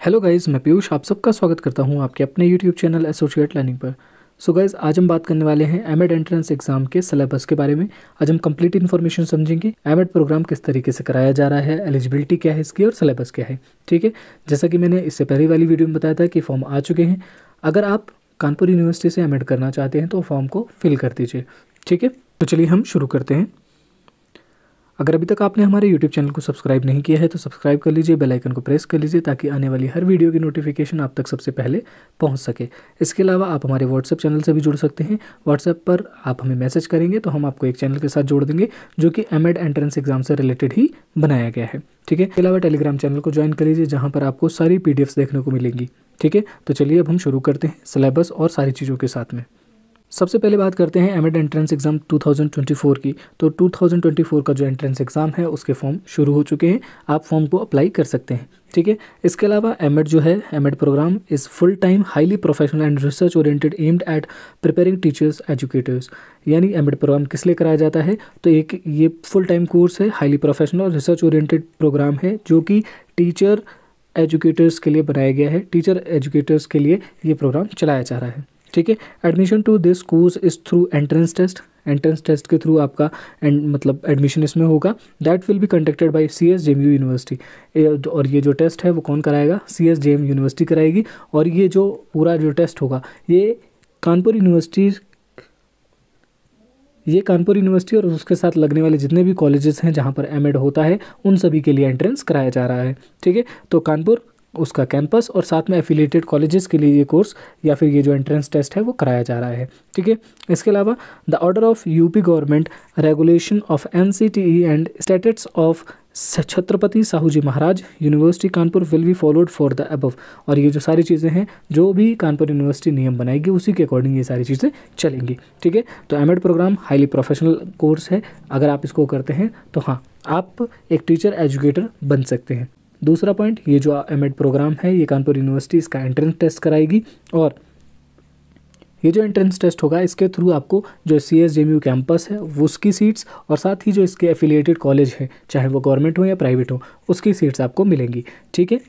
Hello guys, मैं पीयूष आप सबका स्वागत करता हूं आपके अपने यूट्यूब चैनल एसोसिएट लर्निंग पर। सो गाइस, आज हम बात करने वाले हैं एमएड एंट्रेंस एग्जाम के सिलेबस के बारे में। आज हम कंप्लीट इन्फॉर्मेशन समझेंगे, एमएड प्रोग्राम किस तरीके से कराया जा रहा है, एलिजिबिलिटी क्या है इसकी और सिलेबस क्या है। ठीक है, जैसा कि मैंने इससे पहले वाली वीडियो में बताया था कि फॉर्म आ चुके हैं। अगर आप कानपुर यूनिवर्सिटी से एमएड करना चाहते हैं तो फॉर्म को फिल कर दीजिए। ठीक है, तो चलिए हम शुरू करते हैं। अगर अभी तक आपने हमारे YouTube चैनल को सब्सक्राइब नहीं किया है तो सब्सक्राइब कर लीजिए, बेल आइकन को प्रेस कर लीजिए ताकि आने वाली हर वीडियो की नोटिफिकेशन आप तक सबसे पहले पहुंच सके। इसके अलावा आप हमारे WhatsApp चैनल से भी जुड़ सकते हैं। WhatsApp पर आप हमें मैसेज करेंगे तो हम आपको एक चैनल के साथ जोड़ देंगे जो कि एमएड एंट्रेंस एग्जाम से रिलेटेड ही बनाया गया है। ठीक है, इसके अलावा टेलीग्राम चैनल को ज्वाइन कर लीजिए जहाँ पर आपको सारी PDFs देखने को मिलेंगी। ठीक है, तो चलिए अब हम शुरू करते हैं सिलेबस और सारी चीज़ों के साथ में। सबसे पहले बात करते हैं एमएड एंट्रेंस एग्ज़ाम 2024 की। तो 2024 का जो एंट्रेंस एग्ज़ाम है उसके फॉर्म शुरू हो चुके हैं, आप फॉर्म को अप्लाई कर सकते हैं। ठीक है, इसके अलावा एमएड जो है, M Ed programme is full time highly professional and research oriented aimed at preparing teachers educators. यानी एमएड प्रोग्राम किस लिए कराया जाता है, तो एक ये फुल टाइम कोर्स है, हाईली प्रोफेशनल और रिसर्च ओरिएंटेड प्रोग्राम है जो कि टीचर एजुकेटर्स के लिए बनाया गया है। टीचर एजुकेटर्स के लिए ये प्रोग्राम चलाया जा रहा है। ठीक है, admission to this course is through entrance test. Entrance test के थ्रू आपका मतलब एडमिशन इसमें होगा। That will be conducted by CSJMU university. और ये जो टेस्ट है वो कौन कराएगा, CSJM यूनिवर्सिटी कराएगी। और ये जो पूरा जो टेस्ट होगा ये कानपुर यूनिवर्सिटी और उसके साथ लगने वाले जितने भी कॉलेजेस हैं जहाँ पर एमएड होता है उन सभी के लिए एंट्रेंस कराया जा रहा है। ठीक है, तो कानपुर उसका कैंपस और साथ में एफिलिएटेड कॉलेजेस के लिए ये कोर्स या फिर ये जो एंट्रेंस टेस्ट है वो कराया जा रहा है। ठीक है, इसके अलावा the order of UP government regulation of NCTE and statutes of Chhatrapati Sahu ji Maharaj university Kanpur will be followed for the above. और ये जो सारी चीज़ें हैं जो भी कानपुर यूनिवर्सिटी नियम बनाएगी उसी के अकॉर्डिंग ये सारी चीज़ें चलेंगी। ठीक है, तो M Ed programme highly professional course है। अगर आप इसको करते हैं तो हाँ, आप एक टीचर एजुकेटर बन सकते हैं। दूसरा पॉइंट, ये जो एमएड प्रोग्राम है ये कानपुर यूनिवर्सिटी इसका एंट्रेंस टेस्ट कराएगी। और ये जो एंट्रेंस टेस्ट होगा इसके थ्रू आपको जो CSJMU कैंपस है वो उसकी सीट्स और साथ ही जो इसके एफिलिएटेड कॉलेज है चाहे वो गवर्नमेंट हो या प्राइवेट हो उसकी सीट्स आपको मिलेंगी। ठीक है,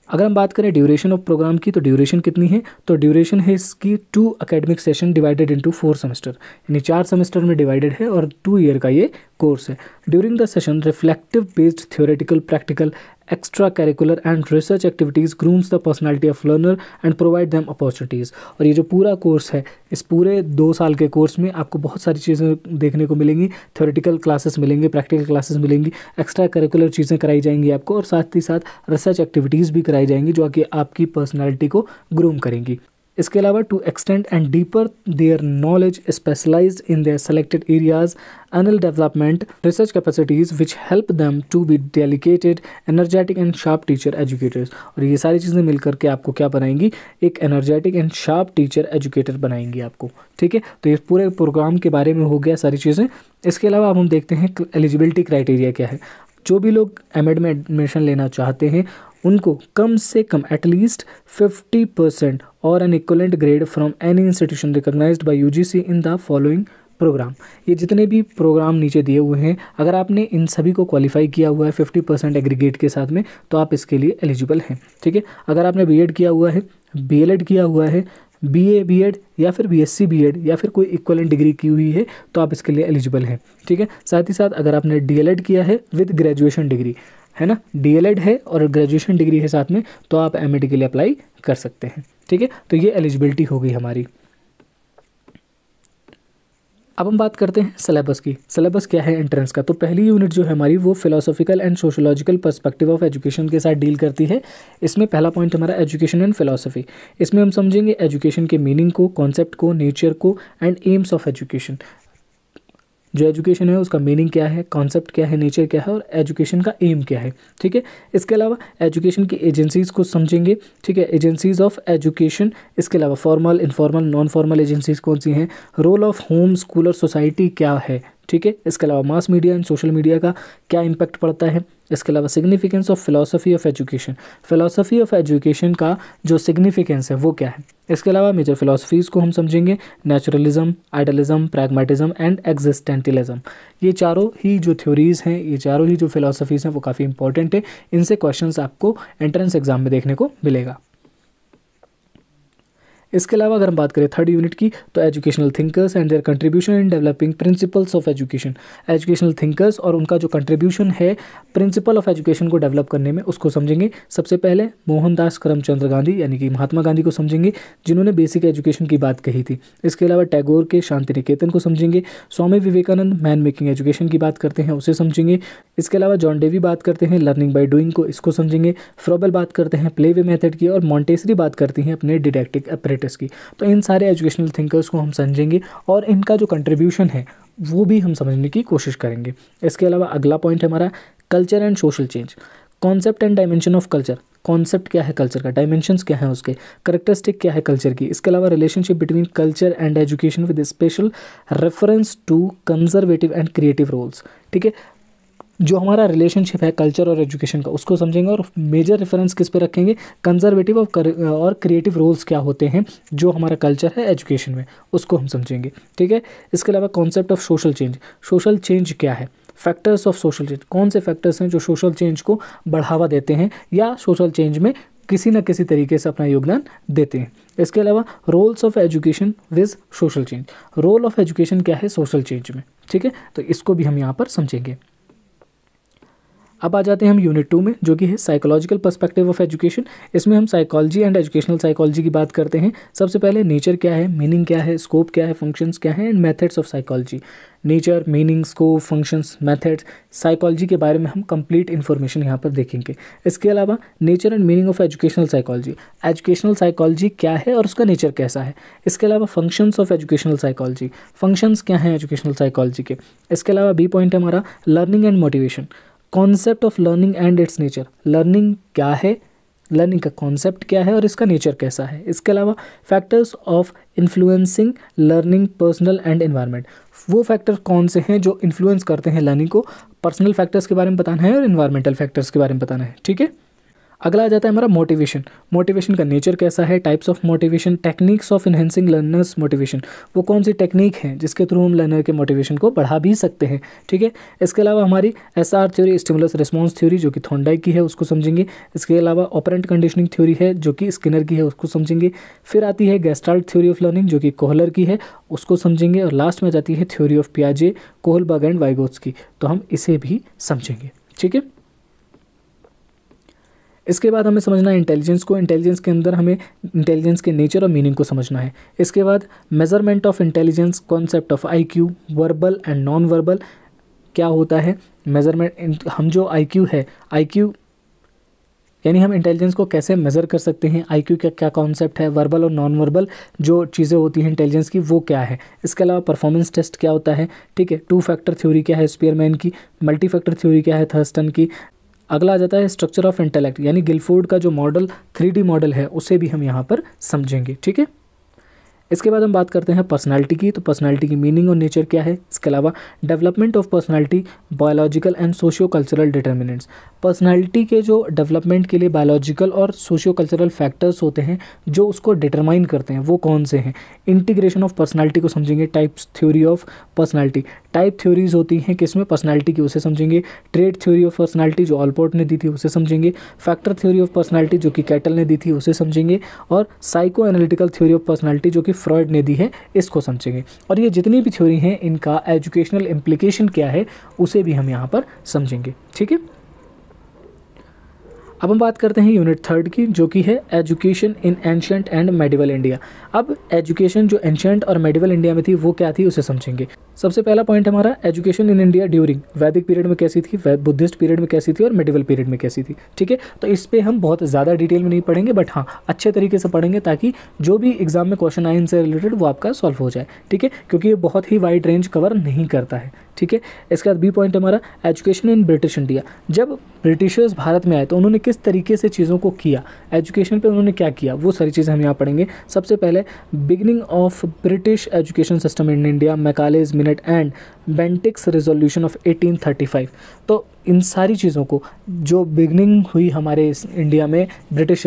अगर हम बात करें ड्यूरेशन ऑफ प्रोग्राम की तो ड्यूरेशन कितनी है, तो ड्यूरेशन है इसकी 2 academic session divided into 4 semester, यानी 4 सेमेस्टर में डिवाइडेड है और 2 ईयर का ये कोर्स है। During the session reflective based theoretical practical extra curricular and research activities grooms the personality of learner and provide them opportunities. और ये जो पूरा कोर्स है इस पूरे 2 साल के कोर्स में आपको बहुत सारी चीज़ें देखने को मिलेंगी। थ्योरेटिकल क्लासेस मिलेंगे, प्रैक्टिकल क्लासेस मिलेंगी, एक्स्ट्रा करिकुलर चीज़ें कराई जाएंगी आपको और साथ ही साथ रिसर्च एक्टिविटीज़ भी कराई जाएंगी जो कि आपकी पर्सनैलिटी को ग्रूम करेंगी। इसके अलावा to extend and deeper their knowledge specialised in their selected areas and development research capacities which help them to be dedicated energetic and sharp teacher educators. और ये सारी चीज़ें मिलकर के आपको क्या बनाएंगी, एक energetic and sharp teacher educator बनाएंगी आपको। ठीक है, तो ये पूरे प्रोग्राम के बारे में हो गया सारी चीज़ें। इसके अलावा अब हम देखते हैं एलिजिबिलिटी क्राइटेरिया क्या है। जो भी लोग एमएड में एडमिशन लेना चाहते हैं उनको कम से कम एटलीस्ट 50% और an equivalent grade from any institution recognised by UGC in the following programme. ये जितने भी प्रोग्राम नीचे दिए हुए हैं अगर आपने इन सभी को क्वालिफाई किया हुआ है 50% एग्रीगेट के साथ में तो आप इसके लिए एलिजिबल हैं। ठीक है, अगर आपने BEd किया हुआ है, BLEd किया हुआ है, BA BEd या फिर BSc BEd या फिर कोई इक्वलेंट डिग्री की हुई है तो आप इसके लिए एलिजिबल हैं। ठीक है, साथ ही साथ अगर आपने DLEd किया है विद ग्रेजुएशन डिग्री, है ना, DLEd है और ग्रेजुएशन डिग्री है साथ में, तो आप एमएड के लिए अप्लाई कर सकते हैं। ठीक है, तो ये एलिजिबिलिटी हो गई हमारी। अब हम बात करते हैं सिलेबस की। सिलेबस क्या है एंट्रेंस का, तो पहली यूनिट जो है हमारी वो philosophical and sociological perspective of education के साथ डील करती है। इसमें पहला पॉइंट हमारा एजुकेशन एंड फिलोसफी। इसमें हम समझेंगे एजुकेशन के मीनिंग को, कॉन्सेप्ट को, नेचर को एंड एम्स ऑफ एजुकेशन। जो एजुकेशन है उसका मीनिंग क्या है, कॉन्सेप्ट क्या है, नेचर क्या है और एजुकेशन का एम क्या है। ठीक है, इसके अलावा एजुकेशन की एजेंसीज़ को समझेंगे। ठीक है, एजेंसीज ऑफ एजुकेशन, इसके अलावा formal, informal, non formal agencies कौन सी हैं, रोल ऑफ होम, स्कूल और सोसाइटी क्या है। ठीक है। इसके अलावा mass media and social media का क्या इम्पैक्ट पड़ता है। इसके अलावा significance of philosophy of education, philosophy of education का जो सिग्निफिकेंस है वो क्या है। इसके अलावा मेजर फिलॉसफीज़ को हम समझेंगे, नेचुरलिज्म, आइडियलिज्म, प्रैग्मेटिज्म एंड एग्जिस्टेंटियलिज्म। ये चारों ही जो थ्योरीज़ हैं, ये चारों ही जो फिलॉसफीज़ हैं वो काफ़ी इंपॉर्टेंट है। इनसे क्वेश्चंस आपको एंट्रेंस एग्जाम में देखने को मिलेगा। इसके अलावा अगर हम बात करें थर्ड यूनिट की, तो educational thinkers and there contribution in developing principles of education. Educational thinkers और उनका जो कंट्रीब्यूशन है प्रिंसिपल ऑफ एजुकेशन को डेवलप करने में, उसको समझेंगे। सबसे पहले मोहनदास करमचंद गांधी यानी कि महात्मा गांधी को समझेंगे, जिन्होंने बेसिक एजुकेशन की बात कही थी। इसके अलावा टैगोर के शांति निकेतन को समझेंगे। Swami Vivekananda man making education की बात करते हैं, उसे समझेंगे। इसके अलावा जॉन डेवी बात करते हैं लर्निंग बाय डूइंग को, इसको समझेंगे। फ्रोबेल बात करते हैं प्ले वे मेथड की, और मॉन्टेसरी बात करती हैं अपने डिडैक्टिक अपरेटस की। तो इन सारे एजुकेशनल थिंकर्स को हम समझेंगे और इनका जो कंट्रीब्यूशन है वो भी हम समझने की कोशिश करेंगे। इसके अलावा अगला पॉइंट है हमारा culture and social change, concept and dimension of culture. Concept क्या है कल्चर का, डायमेंशंस क्या है उसके, करेक्टरिस्टिक क्या है कल्चर की। इसके अलावा relationship between culture and education with special reference to conservative and creative roles. ठीक है, जो हमारा रिलेशनशिप है कल्चर और एजुकेशन का उसको समझेंगे, और मेजर रेफरेंस किस पे रखेंगे, कंजर्वेटिव और क्रिएटिव रोल्स क्या होते हैं जो हमारा कल्चर है एजुकेशन में, उसको हम समझेंगे। ठीक है। इसके अलावा concept of social change, social change क्या है, फैक्टर्स ऑफ सोशल चेंज, कौन से फैक्टर्स हैं जो सोशल चेंज को बढ़ावा देते हैं या सोशल चेंज में किसी न किसी तरीके से अपना योगदान देते हैं। इसके अलावा roles of education with social change, role of education क्या है सोशल चेंज में। ठीक है, तो इसको भी हम यहाँ पर समझेंगे। अब आ जाते हैं हम यूनिट 2 में, जो कि है साइकोलॉजिकल पर्सपेक्टिव ऑफ एजुकेशन। इसमें हम साइकोलॉजी एंड एजुकेशनल साइकोलॉजी की बात करते हैं। सबसे पहले नेचर क्या है, मीनिंग क्या है, स्कोप क्या है, फंक्शंस क्या है, and methods of psychology. Nature, meaning, scope, functions, methods, psychology के बारे में हम कंप्लीट इन्फॉर्मेशन यहाँ पर देखेंगे। इसके अलावा nature and meaning of educational psychology, educational psychology क्या है और उसका नेचर कैसा है। इसके अलावा functions of educational psychology, functions क्या हैं एजुकेशनल साइकोलॉजी के। इसके अलावा बी पॉइंट है हमारा learning and motivation, concept of learning and it's nature. Learning क्या है, लर्निंग का कॉन्सेप्ट क्या है और इसका नेचर कैसा है। इसके अलावा factors of influencing learning personal and environment, वो फैक्टर कौन से हैं जो इन्फ्लुएंस करते हैं लर्निंग को। पर्सनल फैक्टर्स के बारे में बताना है और इन्वायरमेंटल फैक्टर्स के बारे में बताना है। ठीक है। अगला आ जाता है हमारा मोटिवेशन, मोटिवेशन का नेचर कैसा है, types of motivation, techniques of enhancing learners motivation, वो कौन सी टेक्निक है जिसके थ्रू हम लर्नर के मोटिवेशन को बढ़ा भी सकते हैं। ठीक है। इसके अलावा हमारी SR theory, stimulus response theory, जो कि थॉर्नडाइक की है, उसको समझेंगे। इसके अलावा ऑपरेंट कंडीशनिंग थ्योरी है जो कि स्किनर की है, उसको समझेंगे। फिर आती है गेस्टाल्ट थ्योरी ऑफ लर्निंग जो कि कोहलर की है, उसको समझेंगे। और लास्ट में जाती है थ्योरी ऑफ पियाजे, कोहलबर्ग एंड वाइगोत्स्की, तो हम इसे भी समझेंगे। ठीक है। इसके बाद हमें समझना है इंटेलिजेंस को। इंटेलिजेंस के अंदर हमें इंटेलिजेंस के नेचर और मीनिंग को समझना है। इसके बाद measurement of intelligence, concept of IQ, verbal and non verbal क्या होता है, मेजरमेंट, हम जो आईक्यू है, आईक्यू यानी हम इंटेलिजेंस को कैसे मेज़र कर सकते हैं, आईक्यू का क्या कॉन्सेप्ट है, वर्बल और नॉन वर्बल जो चीज़ें होती हैं इंटेलिजेंस की वो क्या है। इसके अलावा परफॉर्मेंस टेस्ट क्या होता है। ठीक है। 2 फैक्टर थ्योरी क्या है स्पीयरमैन की, मल्टी फैक्टर थ्योरी क्या है थर्स्टन की। अगला आ जाता है स्ट्रक्चर ऑफ इंटेलेक्ट, यानी गिलफोर्ड का जो मॉडल 3D मॉडल है उसे भी हम यहाँ पर समझेंगे। ठीक है। इसके बाद हम बात करते हैं पर्सनालिटी की, तो पर्सनालिटी की मीनिंग और नेचर क्या है। इसके अलावा development of personality, biological and socio cultural determinants, personality के जो डेवलपमेंट के लिए बायोलॉजिकल और सोशियो कल्चरल फैक्टर्स होते हैं जो उसको डिटरमाइन करते हैं वो कौन से हैं। इंटीग्रेशन ऑफ पर्सनालिटी को समझेंगे। Types theory of personality, type theories होती हैं किसमें, पर्सनालिटी की, उसे समझेंगे। ट्रेड थ्योरी ऑफ पर्सनालिटी जो ऑलपोर्ट ने दी थी उसे समझेंगे। फैक्टर थ्योरी ऑफ पर्सनालिटी जो कि कैटल ने दी थी उसे समझेंगे। और psycho analytical theory of personality जो कि फ्रॉइड ने दी है, इसको समझेंगे। और ये जितनी भी थ्योरी हैं इनका एजुकेशनल इम्प्लीकेशन क्या है उसे भी हम यहाँ पर समझेंगे। ठीक है। अब हम बात करते हैं यूनिट 3 की, जो कि है education in ancient and medieval India. अब एजुकेशन जो एंशिएंट और मेडिवल इंडिया में थी वो क्या थी उसे समझेंगे। सबसे पहला पॉइंट हमारा एजुकेशन इन इंडिया ड्यूरिंग वैदिक पीरियड में कैसी थी, बुद्धिस्ट पीरियड में कैसी थी और मेडिवल पीरियड में कैसी थी। ठीक है। तो इस पर हम बहुत ज़्यादा डिटेल में नहीं पढ़ेंगे, बट हाँ अच्छे तरीके से पढ़ेंगे ताकि जो भी एग्जाम में क्वेश्चन आए इनसे रिलेटेड वो आपका सॉल्व हो जाए। ठीक है, क्योंकि ये बहुत ही वाइड रेंज कवर नहीं करता है। ठीक है। इसके बाद बी पॉइंट हमारा एजुकेशन इन ब्रिटिश इंडिया। जब ब्रिटिशर्स भारत में आए तो उन्होंने किस तरीके से चीज़ों को किया, एजुकेशन पे उन्होंने क्या किया, वो सारी चीज़ें हम यहाँ पढ़ेंगे। सबसे पहले beginning of British education system in India, Macaulay's, minute act and Bentinck's resolution of 1835। तो इन सारी चीज़ों को जो बिगनिंग हुई हमारे इस इंडिया में ब्रिटिश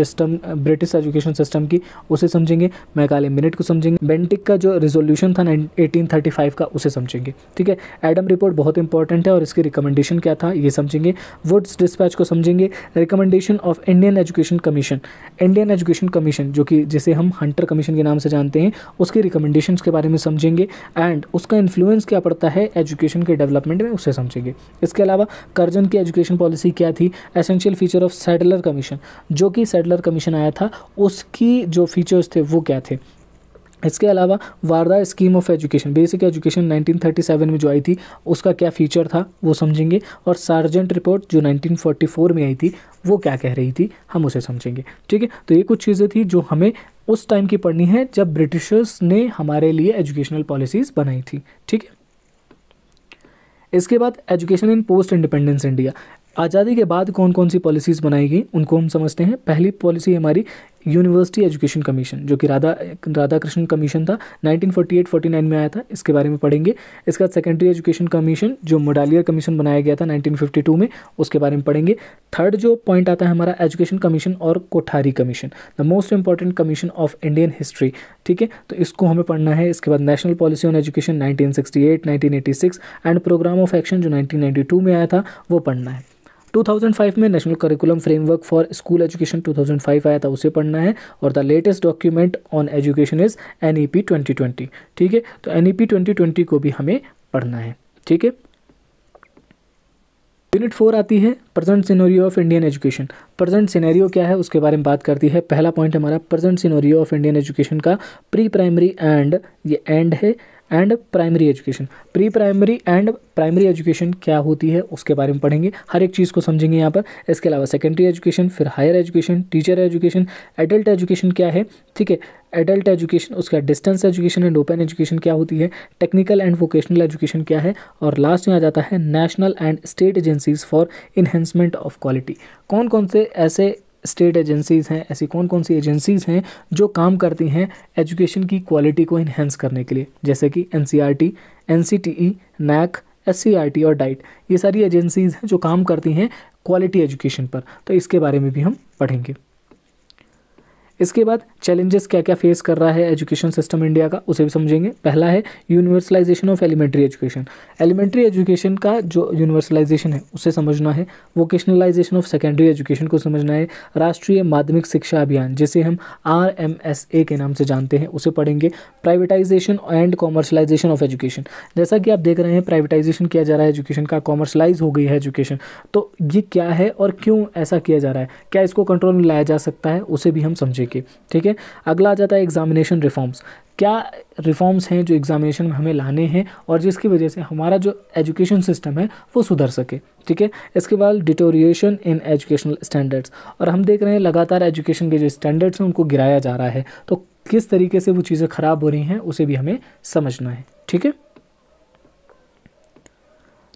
एजुकेशन सिस्टम की, उसे समझेंगे। मैकाले मिनट को समझेंगे। बेंटिक का जो रेजोल्यूशन था 1835 का, उसे समझेंगे। ठीक है। एडम रिपोर्ट बहुत इंपॉर्टेंट है और इसकी रिकमेंडेशन क्या था ये समझेंगे। वुड्स डिस्पैच को समझेंगे। Recommendation of Indian education commission, Indian education commission जो कि जिसे हम हंटर कमीशन के नाम से जानते हैं, उसकी रिकमेंडेशंस के बारे में समझेंगे एंड उसका इन्फ्लुएंस क्या पड़ता है एजुकेशन के डेवलपमेंट में, उसे समझेंगे। इसके अलावा कर्जन की एजुकेशन पॉलिसी क्या थी, essential feature of Sadler commission, जो कि सैडलर कमीशन आया था उसकी जो फीचर्स थे वो क्या थे। इसके अलावा Wardha scheme of education, basic education 1937 में जो आई थी उसका क्या फीचर था वो समझेंगे। और सार्जेंट रिपोर्ट जो 1944 में आई थी वो क्या कह रही थी, हम उसे समझेंगे। ठीक है। तो ये कुछ चीज़ें थी जो हमें उस टाइम की पढ़नी है जब ब्रिटिशर्स ने हमारे लिए एजुकेशनल पॉलिसीज़ बनाई थी। ठीक है। इसके बाद education in post independence India, आज़ादी के बाद कौन कौन सी पॉलिसीज़ बनाई गई उनको हम समझते हैं। पहली पॉलिसी हमारी यूनिवर्सिटी एजुकेशन कमीशन, जो कि राधाकृष्णन कमीशन था, 1948-49 में आया था, इसके बारे में पढ़ेंगे। इसके बाद सेकेंडरी एजुकेशन कमीशन जो मोडालियर कमीशन बनाया गया था 1952 में, उसके बारे में पढ़ेंगे। थर्ड जो पॉइंट आता है हमारा एजुकेशन कमीशन और Kothari commission, the most important commission of Indian history. ठीक है। तो इसको हमें पढ़ना है। इसके बाद national policy on education 1968, 1986 and programme of action जो 1992 में आया था वो पढ़ना है। 2005 में national curriculum framework for school education 2005 आया था, उसे पढ़ना है। और the latest document on education is NEP 2020। ठीक है। तो NEP 2020 को भी हमें पढ़ना है। ठीक है। यूनिट 4 आती है present scenario of Indian education. Present scenario क्या है उसके बारे में बात करती है। पहला पॉइंट हमारा present scenario of Indian education का प्री प्राइमरी एंड, ये एंड है, and primary education. Pre primary and primary education क्या होती है उसके बारे में पढ़ेंगे, हर एक चीज़ को समझेंगे यहाँ पर। इसके अलावा सेकेंडरी एजुकेशन, फिर higher education, teacher education, adult education क्या है। ठीक है। एडल्ट एजुकेशन, उसका distance education and open education क्या होती है, टेक्निकल एंड वोकेशनल एजुकेशन क्या है, और लास्ट में आ जाता है national and state agencies for enhancement of quality. कौन कौन से ऐसे स्टेट एजेंसीज़ हैं, ऐसी कौन कौन सी एजेंसीज़ हैं जो काम करती हैं एजुकेशन की क्वालिटी को इन्हेंस करने के लिए, जैसे कि NCERT, NCTE, NAC, SCERT और डाइट। ये सारी एजेंसीज़ हैं जो काम करती हैं क्वालिटी एजुकेशन पर, तो इसके बारे में भी हम पढ़ेंगे। इसके बाद चैलेंजेस क्या क्या फेस कर रहा है एजुकेशन सिस्टम इंडिया का, उसे भी समझेंगे। पहला है universalisation of elementary education. Elementary education का जो यूनिवर्सलाइजेशन है उसे समझना है। वोकेशनलाइजेशन ऑफ सेकेंडरी एजुकेशन को समझना है। राष्ट्रीय माध्यमिक शिक्षा अभियान जिसे हम RMSA के नाम से जानते हैं उसे पढ़ेंगे। Privatisation and commercialisation of education, जैसा कि आप देख रहे हैं प्राइवेटाइजेशन किया जा रहा है एजुकेशन का, कॉमर्शलाइज हो गई है एजुकेशन, तो ये क्या है और क्यों ऐसा किया जा रहा है, क्या इसको कंट्रोल में लाया जा सकता है, उसे भी हम समझेंगे। ठीक है। अगला आ जाता है एग्जामिनेशन रिफॉर्म्स। क्या रिफॉर्म्स हैं जो एग्जामिनेशन में हमें लाने हैं और जिसकी वजह से हमारा जो एजुकेशन सिस्टम है वो सुधर सके। ठीक है। इसके बाद डिटोरिएशन इन एजुकेशनल स्टैंडर्ड्स, और हम देख रहे हैं लगातार एजुकेशन के जो स्टैंडर्ड्स हैं उनको गिराया जा रहा है, तो किस तरीके से वो चीज़ें ख़राब हो रही हैं उसे भी हमें समझना है। ठीक है।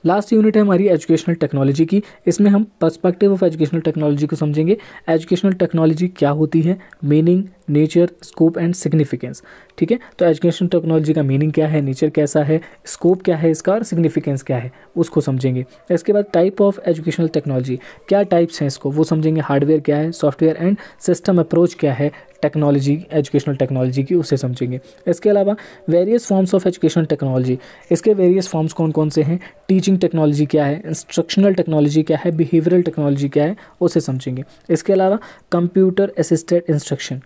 लास्ट यूनिट है हमारी एजुकेशनल टेक्नोलॉजी की। इसमें हम पर्सपेक्टिव ऑफ एजुकेशनल टेक्नोलॉजी को समझेंगे। एजुकेशनल टेक्नोलॉजी क्या होती है, meaning, nature, scope and significance. ठीक है। तो एजुकेशनल टेक्नोलॉजी का मीनिंग क्या है, नेचर कैसा है, स्कोप क्या है इसका, और सिग्निफिकेंस क्या है उसको समझेंगे। इसके बाद टाइप ऑफ एजुकेशनल टेक्नोलॉजी, क्या टाइप्स हैं इसको वो समझेंगे। हार्डवेयर क्या है, सॉफ्टवेयर एंड सिस्टम अप्रोच क्या है टेक्नोलॉजी, एजुकेशनल टेक्नोलॉजी की, उसे समझेंगे। इसके अलावा various forms of educational technology, इसके वेरियस फॉर्म्स कौन कौन से हैं, टीचिंग टेक्नोलॉजी क्या है, इंस्ट्रक्शनल टेक्नोलॉजी क्या है, बिहेवियरल टेक्नोलॉजी क्या है, उसे समझेंगे। इसके अलावा कंप्यूटर असिस्टेड इंस्ट्रक्शन,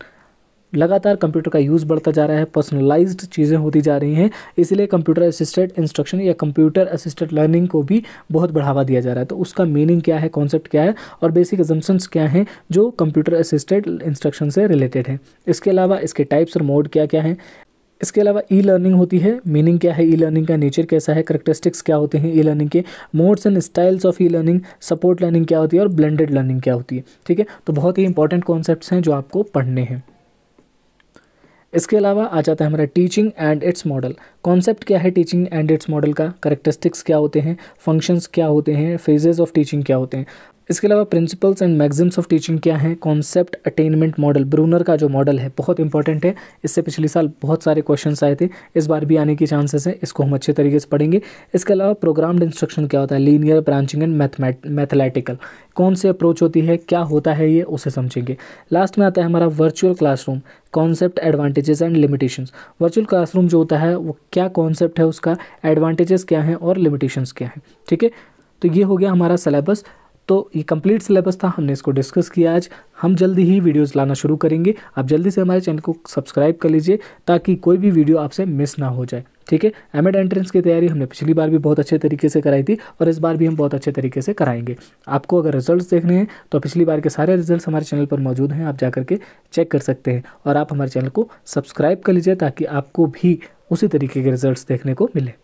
लगातार कंप्यूटर का यूज़ बढ़ता जा रहा है, पर्सनलाइज्ड चीज़ें होती जा रही हैं, इसलिए कंप्यूटर असिस्टेड इंस्ट्रक्शन या कंप्यूटर असिस्टेड लर्निंग को भी बहुत बढ़ावा दिया जा रहा है। तो उसका मीनिंग क्या है, कॉन्सेप्ट क्या है और बेसिक अजम्पशंस क्या हैं जो कंप्यूटर असिस्टेड इंस्ट्रक्शन से रिलेटेड हैं। इसके अलावा इसके टाइप्स और मोड क्या क्या हैं। इसके अलावा ई लर्निंग होती है, मीनिंग क्या है ई लर्निंग का, नेचर कैसा है, करैक्टरिस्टिक्स क्या होते हैं ई लर्निंग के, modes and styles of e learning, support learning क्या होती है और ब्लेंडेड लर्निंग क्या होती है। ठीक है। तो बहुत ही इंपॉर्टेंट कॉन्सेप्ट्स हैं जो आपको पढ़ने हैं। इसके अलावा आ जाता है हमारा teaching and it's model. Concept क्या है टीचिंग एंड इट्स मॉडल का, करैक्टरिस्टिक्स क्या होते हैं, फंक्शंस क्या होते हैं, फेजेस ऑफ टीचिंग क्या होते हैं। इसके अलावा principles and Maxim's of teaching क्या है, कॉन्सेप्ट अटेनमेंट मॉडल, ब्रूनर का जो मॉडल है बहुत इंपॉर्टेंट है, इससे पिछले साल बहुत सारे क्वेश्चंस आए थे, इस बार भी आने की चांसेस है, इसको हम अच्छे तरीके से पढ़ेंगे। इसके अलावा प्रोग्राम्ड इंस्ट्रक्शन क्या होता है, लीनियर, ब्रांचिंग एंड मैथमेटिकल, कौन सी अप्रोच होती है, क्या होता है ये, उसे समझेंगे। लास्ट में आता है हमारा virtual classroom, concept, advantages and limitations. Virtual classroom जो होता है वो क्या कॉन्सेप्ट है, उसका एडवांटेजेस क्या हैं और लिमिटेशंस क्या हैं, ठीक है। तो ये हो गया हमारा सिलेबस। तो ये कंप्लीट सिलेबस था, हमने इसको डिस्कस किया आज। हम जल्दी ही वीडियोस लाना शुरू करेंगे, आप जल्दी से हमारे चैनल को सब्सक्राइब कर लीजिए ताकि कोई भी वीडियो आपसे मिस ना हो जाए, ठीक है। एमएड एंट्रेंस की तैयारी हमने पिछली बार भी बहुत अच्छे तरीके से कराई थी और इस बार भी हम बहुत अच्छे तरीके से कराएंगे। आपको अगर रिजल्ट्स देखने हैं तो पिछली बार के सारे रिजल्ट्स हमारे चैनल पर मौजूद हैं, आप जा करके चेक कर सकते हैं। और आप हमारे चैनल को सब्सक्राइब कर लीजिए ताकि आपको भी उसी तरीके के रिजल्ट्स देखने को मिले।